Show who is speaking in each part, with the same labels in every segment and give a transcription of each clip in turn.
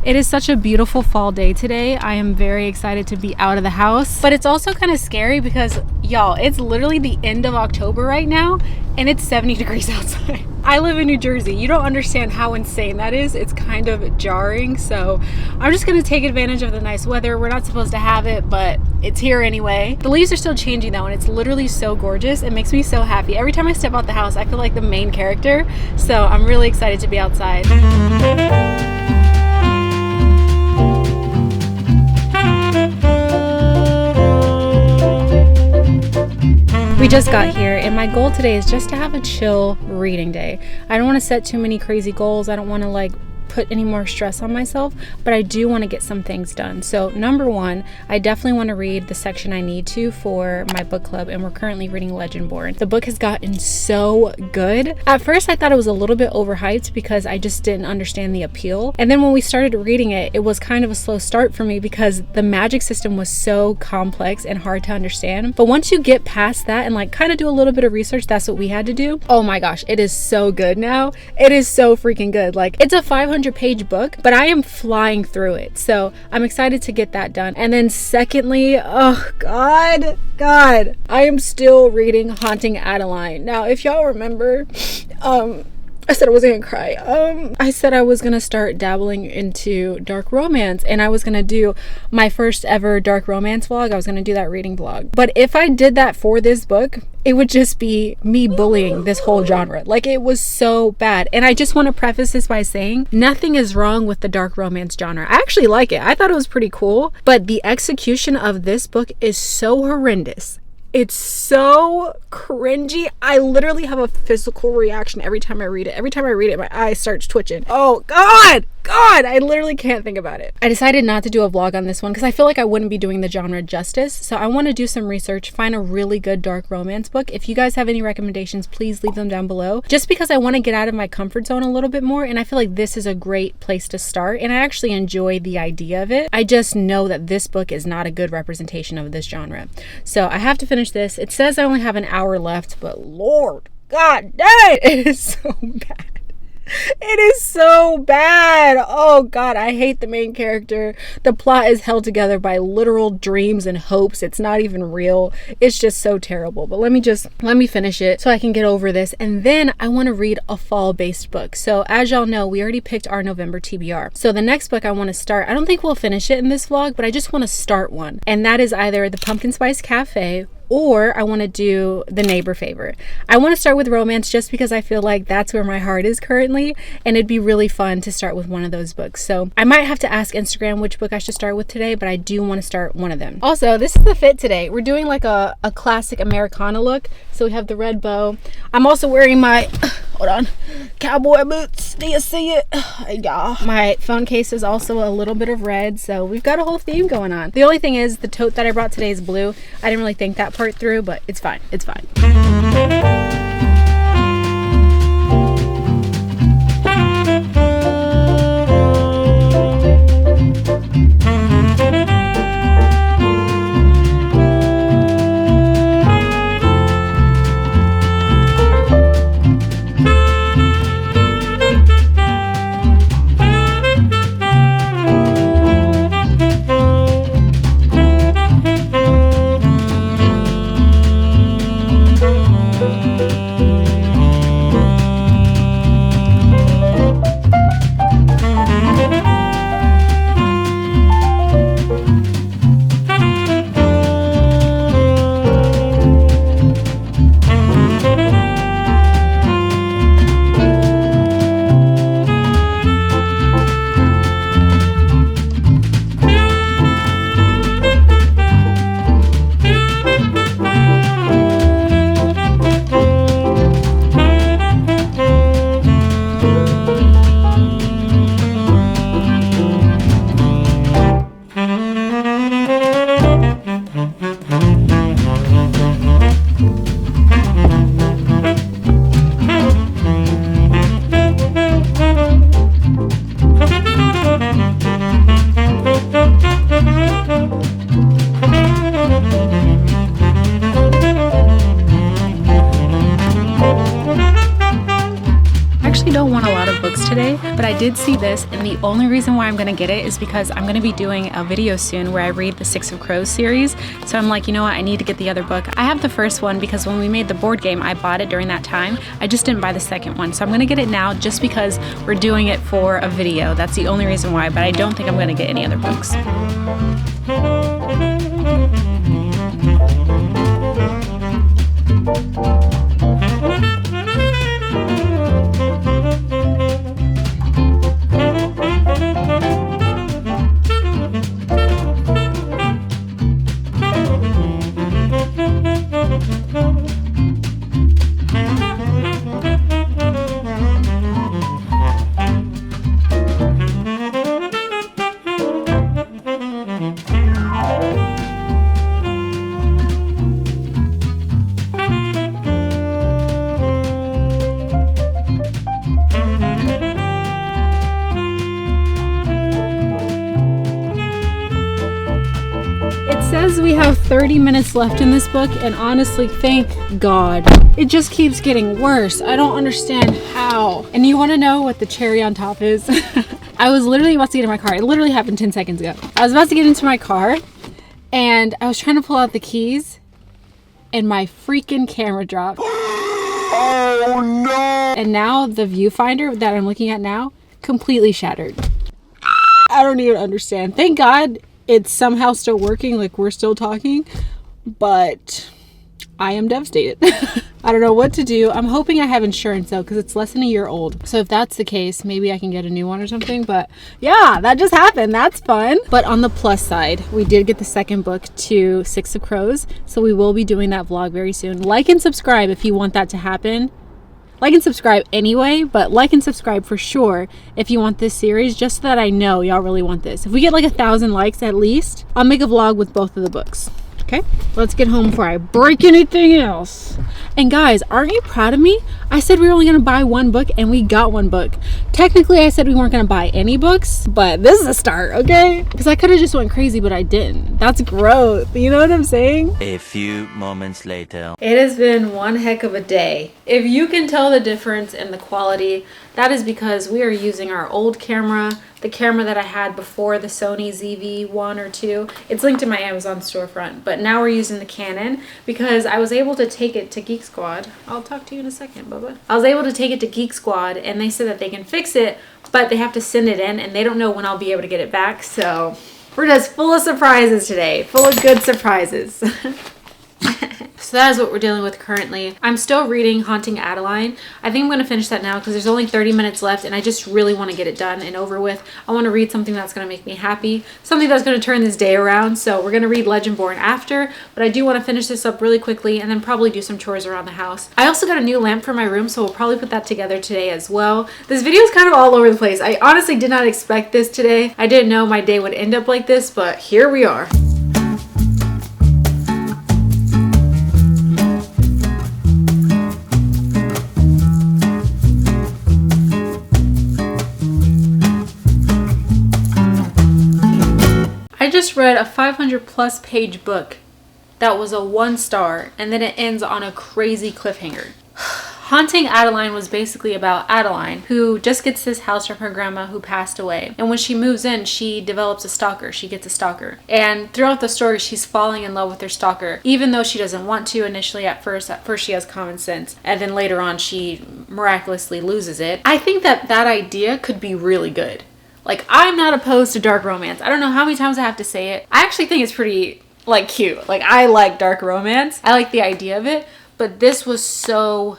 Speaker 1: It is such a beautiful fall day today. I am very excited to be out of the house, but it's also kind of scary because y'all, it's literally the end of October right now and it's 70 degrees outside. I live in New Jersey. You don't understand how insane that is. It's kind of jarring. So I'm just gonna take advantage of the nice weather. We're not supposed to have it, but it's here anyway. The leaves are still changing though, and it's literally so gorgeous. It makes me so happy. Every time I step out the house, I feel like the main character. So I'm really excited to be outside. We just got here and my goal today is just to have a chill reading day. I don't want to set too many crazy goals. I don't want to put any more stress on myself, but I do want to get some things done. So number one, I definitely want to read the section I need to for my book club, and we're currently reading Legendborn. The book has gotten so good. At first I thought it was a little bit overhyped because I just didn't understand the appeal, and then when we started reading it, it was kind of a slow start for me because the magic system was so complex and hard to understand. But once you get past that and kind of do a little bit of research, that's what we had to do. Oh my gosh, it is so good now. It is so freaking good. It's a 500-page book, but I am flying through it. So I'm excited to get that done. And then secondly, oh God, I am still reading Haunting Adeline. Now, if y'all remember, I said I wasn't gonna cry. I said I was gonna start dabbling into dark romance, and I was gonna do my first ever dark romance vlog. I was gonna do that reading vlog. But if I did that for this book, it would just be me bullying this whole genre. It was so bad. And I just want to preface this by saying nothing is wrong with the dark romance genre. I actually like it. I thought it was pretty cool, but the execution of this book is so horrendous. It's so cringy. I literally have a physical reaction every time I read it. Every time I read it, my eye starts twitching. Oh God, I literally can't think about it. I decided not to do a vlog on this one because I feel like I wouldn't be doing the genre justice. So I want to do some research, find a really good dark romance book. If you guys have any recommendations, please leave them down below. Just because I want to get out of my comfort zone a little bit more, and I feel like this is a great place to start, and I actually enjoy the idea of it. I just know that this book is not a good representation of this genre. So I have to finish this. It says I only have an hour left, but Lord, God dang, it is so bad. It is so bad. Oh God, I hate the main character. The plot is held together by literal dreams and hopes. It's not even real. It's just so terrible. But let me finish it so I can get over this, and then I want to read a fall-based book. So as y'all know, we already picked our November TBR. So the next book I want to start, I don't think we'll finish it in this vlog, but I just want to start one, and that is either The Pumpkin Spice Cafe or I want to do The Neighbor Favor. I want to start with romance just because I feel like that's where my heart is currently, and it'd be really fun to start with one of those books. So I might have to ask Instagram which book I should start with today, but I do want to start one of them. Also, this is the fit today. We're doing a classic Americana look. So we have the red bow. I'm also wearing my, hold on, cowboy boots. Do you see it? Yeah. My phone case is also a little bit of red, so we've got a whole theme going on. The only thing is the tote that I brought today is blue. I didn't really think that part through, but it's fine. It's fine. did see this, and the only reason why I'm gonna get it is because I'm gonna be doing a video soon where I read the Six of Crows series. So I'm like, you know what, I need to get the other book. I have the first one because when we made the board game, I bought it during that time. I just didn't buy the second one. So I'm gonna get it now just because we're doing it for a video. That's the only reason why, but I don't think I'm gonna get any other books. Says we have 30 minutes left in this book, and honestly, thank God. It just keeps getting worse. I don't understand how. And you want to know what the cherry on top is? I was literally about to get in my car. It literally happened 10 seconds ago. I was about to get into my car and I was trying to pull out the keys and my freaking camera dropped. Oh no! And now the viewfinder that I'm looking at now, completely shattered. I don't even understand. Thank God it's somehow still working, like we're still talking, but I am devastated. I don't know what to do. I'm hoping I have insurance though, because it's less than a year old. So if that's the case, maybe I can get a new one or something. But yeah, that just happened. That's fun. But on the plus side, we did get the second book to Six of Crows. So we will be doing that vlog very soon. Like and subscribe if you want that to happen. Like and subscribe anyway, but like and subscribe for sure if you want this series, just so that I know y'all really want this. If we get like 1,000 likes at least, I'll make a vlog with both of the books. Okay, let's get home before I break anything else. And guys, aren't you proud of me? I said we were only gonna buy one book and we got one book. Technically, I said we weren't gonna buy any books, but this is a start, okay? Because I could have just went crazy, but I didn't. That's growth, you know what I'm saying?
Speaker 2: A few moments later.
Speaker 1: It has been one heck of a day. If you can tell the difference in the quality, that is because we are using our old camera, the camera that I had before the Sony ZV-1 or 2. It's linked in my Amazon storefront, but now we're using the Canon because I was able to take it to Geek Squad. I'll talk to you in a second, Bubba. I was able to take it to Geek Squad and they said that they can fix it, but they have to send it in and they don't know when I'll be able to get it back. So we're just full of surprises today, full of good surprises. So that is what we're dealing with currently. I'm still reading Haunting Adeline. I think I'm going to finish that now because there's only 30 minutes left and I just really want to get it done and over with. I want to read something that's going to make me happy, something that's going to turn this day around. So we're going to read Legendborn after, but I do want to finish this up really quickly and then probably do some chores around the house. I also got a new lamp for my room, so we'll probably put that together today as well. This video is kind of all over the place. I honestly did not expect this today. I didn't know my day would end up like this, but here we are. I just read a 500 plus page book that was a 1-star and then it ends on a crazy cliffhanger. Haunting Adeline was basically about Adeline, who just gets this house from her grandma who passed away. And when she moves in, she develops a stalker. She gets a stalker. And throughout the story, she's falling in love with her stalker, even though she doesn't want to initially at first. At first, she has common sense. And then later on, she miraculously loses it. I think that that idea could be really good. Like, I'm not opposed to dark romance. I don't know how many times I have to say it. I actually think it's pretty, like, cute. Like, I like dark romance. I like the idea of it. But this was so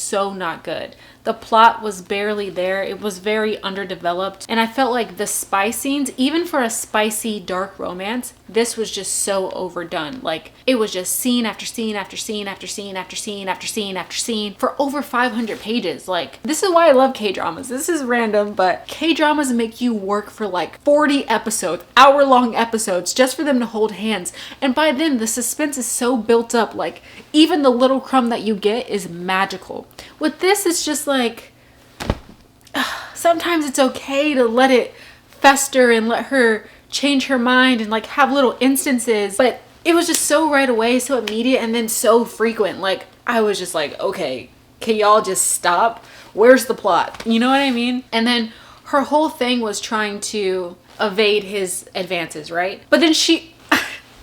Speaker 1: not good. The plot was barely there. It was very underdeveloped. And I felt like the spy scenes, even for a spicy dark romance, this was just so overdone. Like, it was just scene after scene after scene after scene after scene after scene after scene for over 500 pages. Like, this is why I love K-dramas. This is random, but K-dramas make you work for like 40 episodes, hour-long episodes, just for them to hold hands. And by then, the suspense is so built up. Like, even the little crumb that you get is magical. With this, it's just like, sometimes it's okay to let it fester and let her change her mind and like have little instances, but it was just so right away, so immediate, and then so frequent. Like, I was just like, okay, can y'all just stop? Where's the plot? You know what I mean? And then her whole thing was trying to evade his advances, right? But then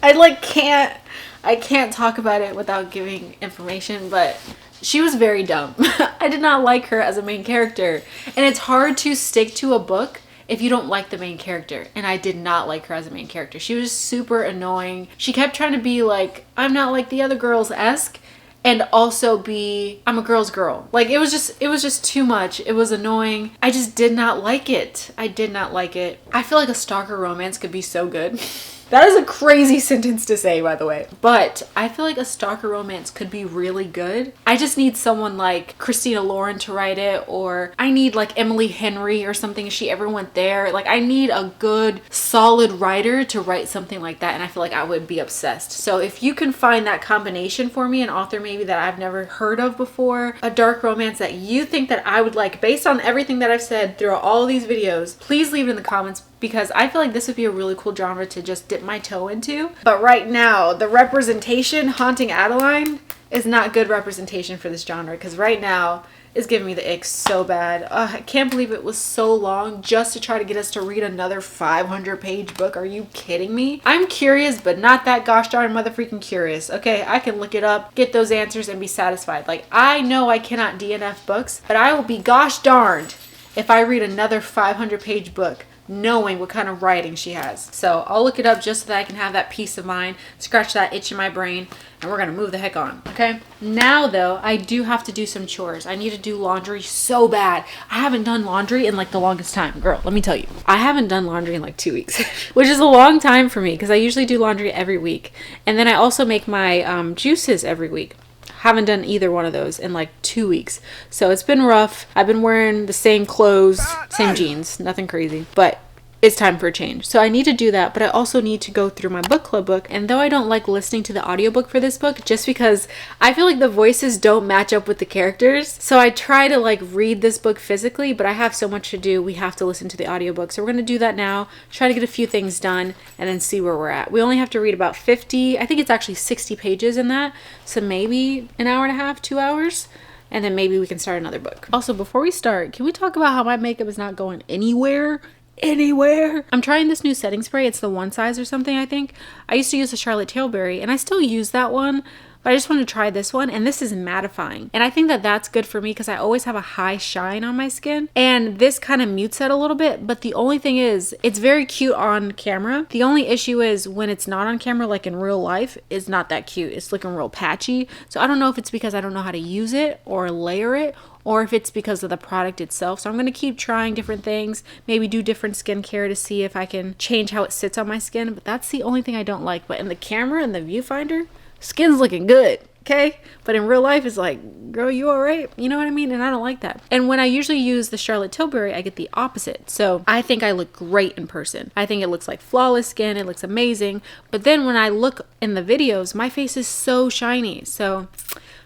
Speaker 1: I can't talk about it without giving information, but she was very dumb. I did not like her as a main character. And it's hard to stick to a book if you don't like the main character. And I did not like her as a main character. She was super annoying. She kept trying to be like, I'm not like the other girls-esque, and also be, I'm a girl's girl. Like, it was just too much. It was annoying. I just did not like it. I did not like it. I feel like a stalker romance could be so good. That is a crazy sentence to say, by the way. But I feel like a stalker romance could be really good. I just need someone like Christina Lauren to write it, or I need like Emily Henry or something if she ever went there. Like, I need a good, solid writer to write something like that, and I feel like I would be obsessed. So if you can find that combination for me, an author maybe that I've never heard of before, a dark romance that you think that I would like based on everything that I've said throughout all these videos, please leave it in the comments, because I feel like this would be a really cool genre to just dip my toe into. But right now, the representation, Haunting Adeline, is not good representation for this genre, because right now it's giving me the ick so bad. I can't believe it was so long just to try to get us to read another 500-page book. Are you kidding me? I'm curious, but not that gosh darn motherfreaking curious. Okay, I can look it up, get those answers, and be satisfied. Like, I know I cannot DNF books, but I will be gosh darned if I read another 500-page book knowing what kind of writing she has. So I'll look it up just so that I can have that peace of mind, scratch that itch in my brain, and we're gonna move the heck on, okay? Now though, I do have to do some chores. I need to do laundry so bad. I haven't done laundry in like the longest time. Girl, let me tell you, I haven't done laundry in like 2 weeks, which is a long time for me because I usually do laundry every week. And then I also make my juices every week. Haven't done either one of those in like 2 weeks. So it's been rough. I've been wearing the same clothes, same jeans, nothing crazy, but it's time for a change. So I need to do that, but I also need to go through my book club book. And though I don't like listening to the audiobook for this book, just because I feel like the voices don't match up with the characters. So I try to like read this book physically, but I have so much to do. We have to listen to the audiobook. So we're going to do that now, try to get a few things done, and then see where we're at. We only have to read about 50, I think it's actually 60 pages in that. So maybe an hour and a half, 2 hours. And then maybe we can start another book. Also, before we start, can we talk about how my makeup is not going anywhere? I'm trying this new setting spray. It's the One Size or something, I think. I used to use the Charlotte Tilbury, and I still use that one, but I just want to try this one, and this is mattifying. And I think that that's good for me because I always have a high shine on my skin, and this kind of mutes that a little bit. But the only thing is, it's very cute on camera. The only issue is when it's not on camera, like in real life, it's not that cute. It's looking real patchy. So I don't know if it's because I don't know how to use it or layer it, or if it's because of the product itself. So I'm going to keep trying different things, maybe do different skincare to see if I can change how it sits on my skin. But that's the only thing I don't like. But in the camera and the viewfinder, skin's looking good, okay? But in real life, it's like, girl, you all right? You know what I mean? And I don't like that. And when I usually use the Charlotte Tilbury, I get the opposite. So I think I look great in person. I think it looks like flawless skin. It looks amazing. But then when I look in the videos, my face is so shiny. So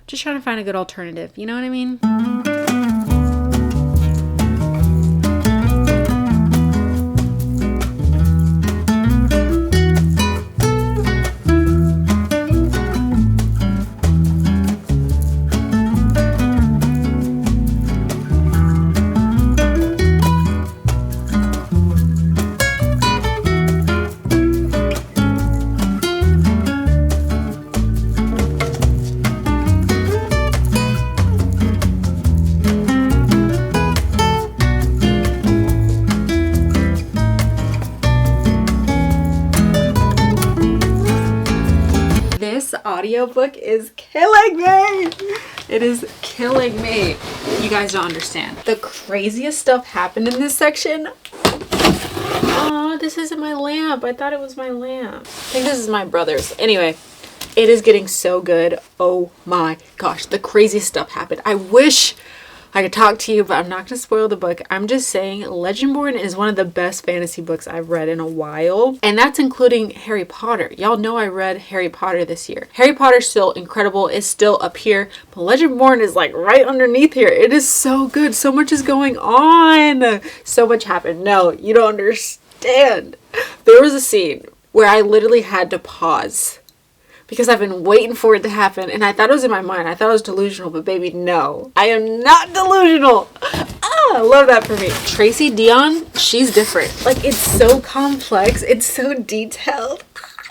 Speaker 1: just trying to find a good alternative. You know what I mean? Audiobook is killing me. It is killing me. You guys don't understand. The craziest stuff happened in this section. Oh, this isn't my lamp. I thought it was my lamp. I think this is my brother's. Anyway, it is getting so good. Oh my gosh, the craziest stuff happened. I wish I could talk to you, but I'm not going to spoil the book. I'm just saying Legendborn is one of the best fantasy books I've read in a while. And that's including Harry Potter. Y'all know I read Harry Potter this year. Harry Potter's still incredible. It's still up here. But Legendborn is like right underneath here. It is so good. So much is going on. So much happened. No, you don't understand. There was a scene where I literally had to pause because I've been waiting for it to happen, and I thought it was in my mind. I thought it was delusional, but baby, no. I am not delusional. I love that for me. Tracy Dion, she's different. Like, it's so complex. It's so detailed.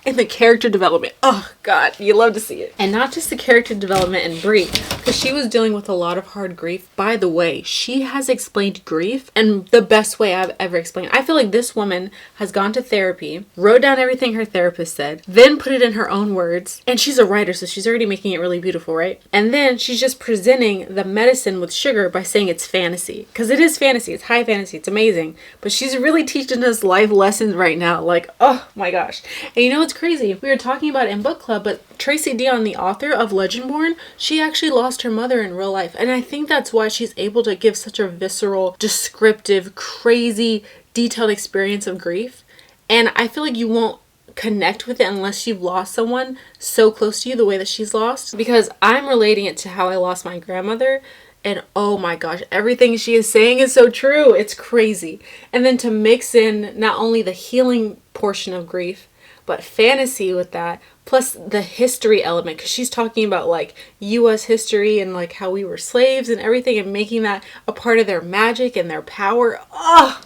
Speaker 1: And the character development. Oh, God. You love to see it. And not just the character development in Brie, because she was dealing with a lot of hard grief. By the way, she has explained grief in the best way I've ever explained. I feel like this woman has gone to therapy, wrote down everything her therapist said, then put it in her own words. And she's a writer, so she's already making it really beautiful, right? And then she's just presenting the medicine with sugar by saying it's fantasy. Because it is fantasy. It's high fantasy. It's amazing. But she's really teaching us life lessons right now. Like, oh my gosh. And you know what's crazy? We were talking about it in book club, but Tracy Dion, the author of Legendborn, she actually lost her mother in real life. And I think that's why she's able to give such a visceral, descriptive, crazy, detailed experience of grief. And I feel like you won't connect with it unless you've lost someone so close to you the way that she's lost. Because I'm relating it to how I lost my grandmother. And oh my gosh, everything she is saying is so true. It's crazy. And then to mix in not only the healing portion of grief, but fantasy with that, plus the history element, because she's talking about like U.S. history and like how we were slaves and everything, and making that a part of their magic and their power. Oh,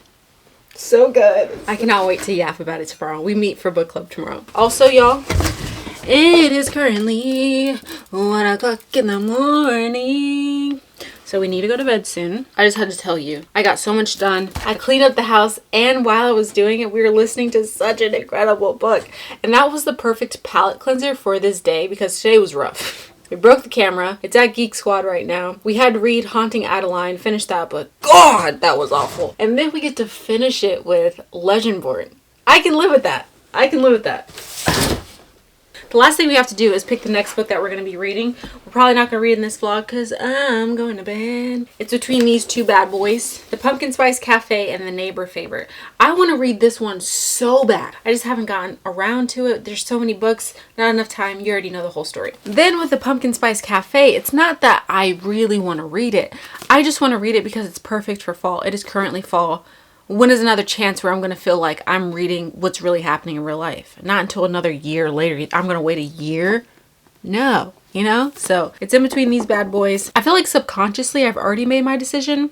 Speaker 1: so good. I cannot wait to yap about it tomorrow. We meet for book club tomorrow. Also, y'all, it is currently 1 o'clock in the morning. So we need to go to bed soon. I just had to tell you, I got so much done. I cleaned up the house, and while I was doing it, we were listening to such an incredible book. And that was the perfect palate cleanser for this day, because today was rough. We broke the camera. It's at Geek Squad right now. We had to read Haunting Adeline, finish that book. God, that was awful. And then we get to finish it with Legendborn. I can live with that. I can live with that. The last thing we have to do is pick the next book that we're going to be reading. We're probably not going to read in this vlog because I'm going to bed. It's between these two bad boys, The Pumpkin Spice Cafe and The Neighbor Favorite. I want to read this one so bad. I just haven't gotten around to it. There's so many books, not enough time. You already know the whole story. Then with The Pumpkin Spice Cafe, it's not that I really want to read it. I just want to read it because it's perfect for fall. It is currently fall. When is another chance where I'm going to feel like I'm reading what's really happening in real life? Not until another year later. I'm going to wait a year? No, you know? So it's in between these bad boys. I feel like subconsciously I've already made my decision,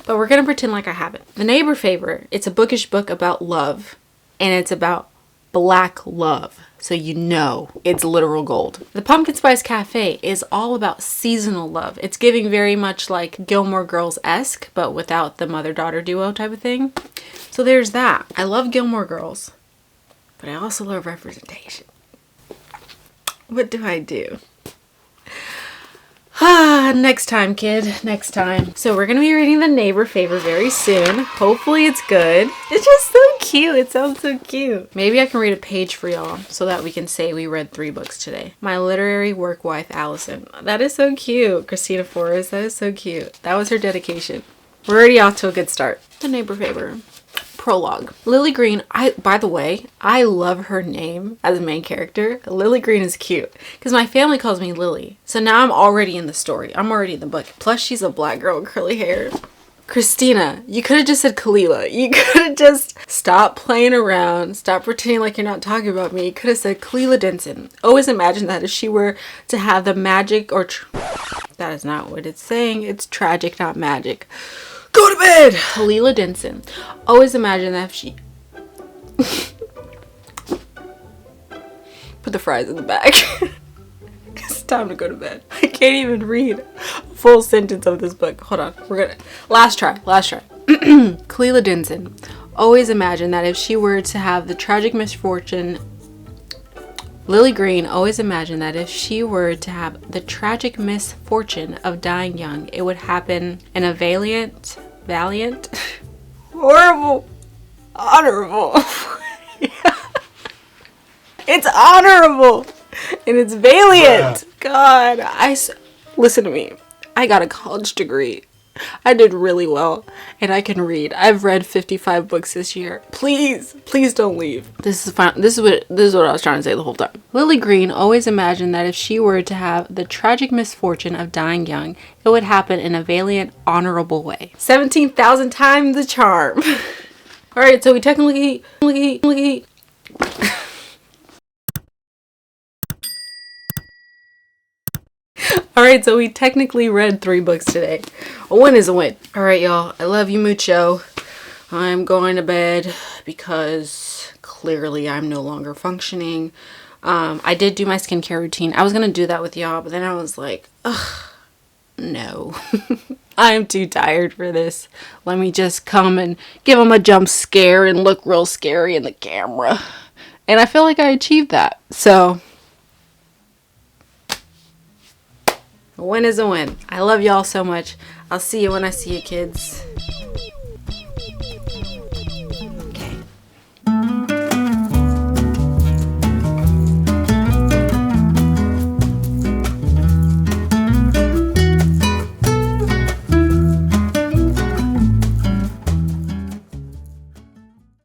Speaker 1: but we're going to pretend like I haven't. The Neighbor Favorite, it's a bookish book about love, and it's about black love. So you know it's literal gold. The Pumpkin Spice Cafe is all about seasonal love. It's giving very much like Gilmore Girls-esque, but without the mother-daughter duo type of thing. So there's that. I love Gilmore Girls, but I also love representation. What do I do? Next time, kid. Next time. So we're going to be reading The Neighbor Favorite very soon. Hopefully it's good. It's just so cute. It sounds so cute. Maybe I can read a page for y'all so that we can say we read 3 books today. My literary work wife, Allison. That is so cute. Christina Forrest. That is so cute. That was her dedication. We're already off to a good start. The Neighbor Favorite. Prologue. Lily Green, by the way, I love her name as a main character. Lily Green is cute because my family calls me Lily. So now I'm already in the story. I'm already in the book. Plus she's a black girl with curly hair. Christina, you could have just said Kalila. You could have just stopped playing around. Stop pretending like you're not talking about me. You could have said Kalila Denson. Always imagine that if she were to have the magic or... that is not what it's saying. It's tragic, not magic. Go to bed! Kalila Denson. Always imagine that if she... Put the fries in the bag. It's time to go to bed. I can't even read a full sentence of this book. Hold on. We're gonna... Last try. Kalila Denson. Always imagine that if she were to have the tragic misfortune... Lily Green always imagined that if she were to have the tragic misfortune of dying young, it would happen in a valiant, horrible, honorable. It's honorable and it's valiant. God, listen to me. I got a college degree. I did really well and I can read. I've read 55 books this year. Please don't leave. This is fine. This is what I was trying to say the whole time. Lily Green always imagined that if she were to have the tragic misfortune of dying young, it would happen in a valiant, honorable way. 17,000 times the charm. All right, so we technically Alright, so we technically read 3 books today. A win is a win. Alright, y'all. I love you mucho. I'm going to bed because clearly I'm no longer functioning. I did do my skincare routine. I was going to do that with y'all, but then I was like, ugh, no. I'm too tired for this. Let me just come and give them a jump scare and look real scary in the camera. And I feel like I achieved that. So, a win is a win. I love y'all so much. I'll see you when I see you, kids.